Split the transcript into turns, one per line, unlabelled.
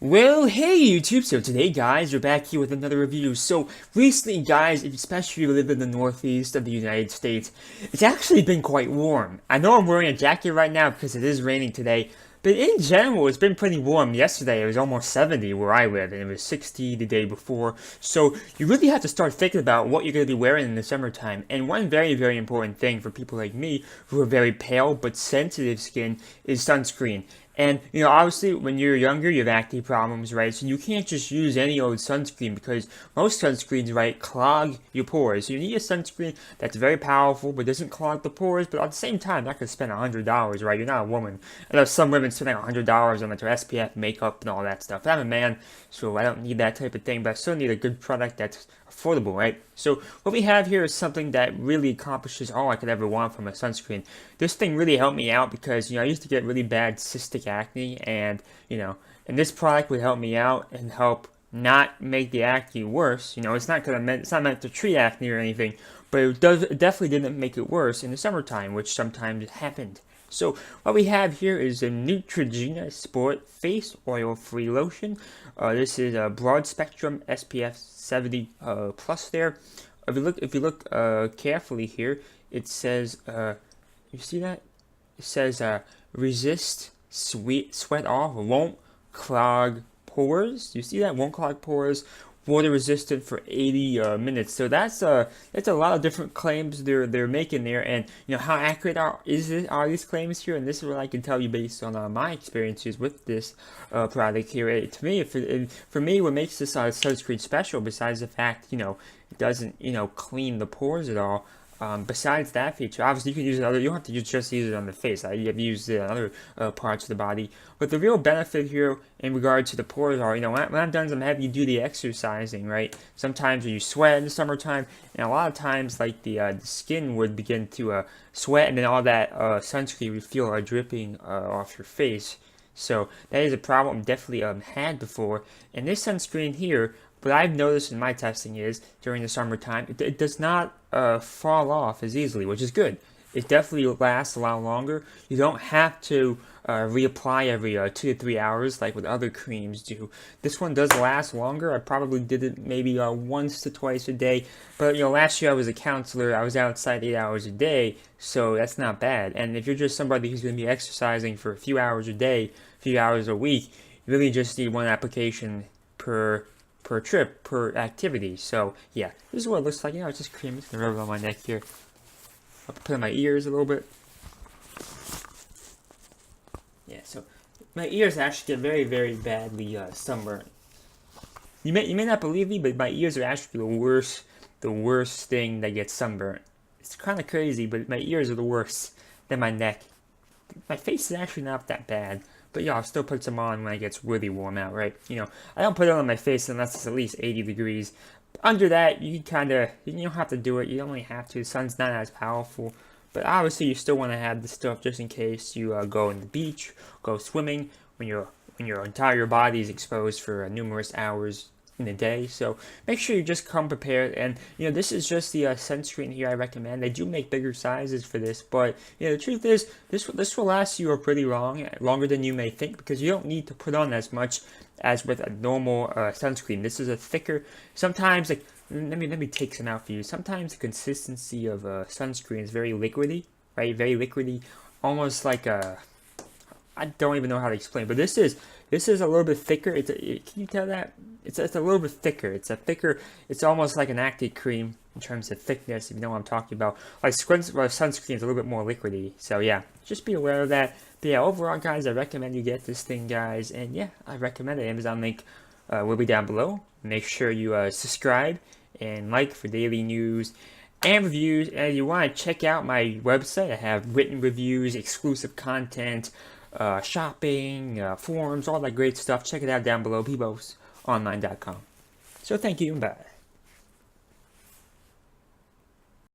Well, hey YouTube, so today guys, we're back here with another review. So recently guys, especially if you live in the northeast of the United States, it's actually been quite warm. I know I'm wearing a jacket right now because it is raining today, but in general it's been pretty warm. Yesterday it was almost 70 where I live and it was 60 the day before. So you really have to start thinking about what you're going to be wearing in the summertime. And one very important thing for people like me who are very pale but sensitive skin is sunscreen. And, obviously, when you're younger, you have acne problems, right? So you can't just use any old sunscreen because most sunscreens, right, clog your pores. So you need a sunscreen that's very powerful but doesn't clog the pores, but at the same time, not going to spend $100, right? You're not a woman. I know some women spend like $100 on like their SPF makeup and all that stuff. I'm a man, so I don't need that type of thing, but I still need a good product that's affordable, right? So what we have here is something that really accomplishes all I could ever want from a sunscreen. This thing really helped me out because, I used to get really bad cystic acne and, and this product would help me out and help not make the acne worse. It's not meant to treat acne or anything, but it definitely didn't make it worse in the summertime, which sometimes happened. So what we have here is a Neutrogena Sport Face Oil-Free Lotion. This is a broad spectrum SPF 70 plus. There, if you look carefully here, it says, you see that? It says resist sweat off, won't clog pores. You see that? Won't clog pores. Water resistant for 80 minutes. So that's a lot of different claims they're making there, and how accurate are these claims here? And this is what I can tell you based on my experiences with this product here. To me, for me, what makes this sunscreen special, besides the fact it doesn't clean the pores at all. Besides that feature, obviously you can use it you don't have to just use it on the face. You have used it on other parts of the body. But the real benefit here in regard to the pores are, when I'm done some heavy duty exercising, right? Sometimes when you sweat in the summertime, and a lot of times like the skin would begin to sweat, and then all that sunscreen would feel dripping off your face. So that is a problem I've definitely had before. And this sunscreen here, what I've noticed in my testing is during the summertime, it does not fall off as easily, which is good. It definitely lasts a lot longer. You don't have to reapply every 2 to 3 hours like what other creams do. This one does last longer. I probably did it maybe once to twice a day. But last year I was a counselor. I was outside 8 hours a day, so that's not bad. And if you're just somebody who's going to be exercising for a few hours a day, a few hours a week, you really just need one application per trip, per activity. So yeah, this is what it looks like. It's just cream. It's gonna rub it on my neck here. I'll put it on my ears a little bit. Yeah, so my ears actually get very badly sunburned. You may not believe me, but my ears are actually the worst thing that gets sunburned. It's kind of crazy, but my ears are the worst than my neck. My face is actually not that bad. But yeah, I'll still put some on when it gets really warm out, right? I don't put it on my face unless it's at least 80 degrees. Under that, you don't have to do it. You don't really have to. The sun's not as powerful. But obviously, you still want to have this stuff just in case you go in the beach, go swimming, when your entire body is exposed for numerous hours in a day. So make sure you just come prepared. And this is just the sunscreen here I recommend. They do make bigger sizes for this, but the truth is this will last you pretty longer than you may think, because you don't need to put on as much as with a normal sunscreen. This is a thicker. Sometimes, like, let me take some out for you. Sometimes the consistency of sunscreen is very liquidy, right? Very liquidy, almost like a, I don't even know how to explain, but this is a little bit thicker. Can you tell that? It's a little bit thicker. It's almost like an acne cream in terms of thickness, if you know what I'm talking about. Like sunscreen is a little bit more liquidy. So yeah, just be aware of that. But yeah, overall guys, I recommend you get this thing, guys. And yeah, I recommend it. Amazon link will be down below. Make sure you subscribe and like for daily news and reviews. And if you want to check out my website, I have written reviews, exclusive content, shopping, forums, all that great stuff. Check it out down below, bebosonline.com. So thank you and bye.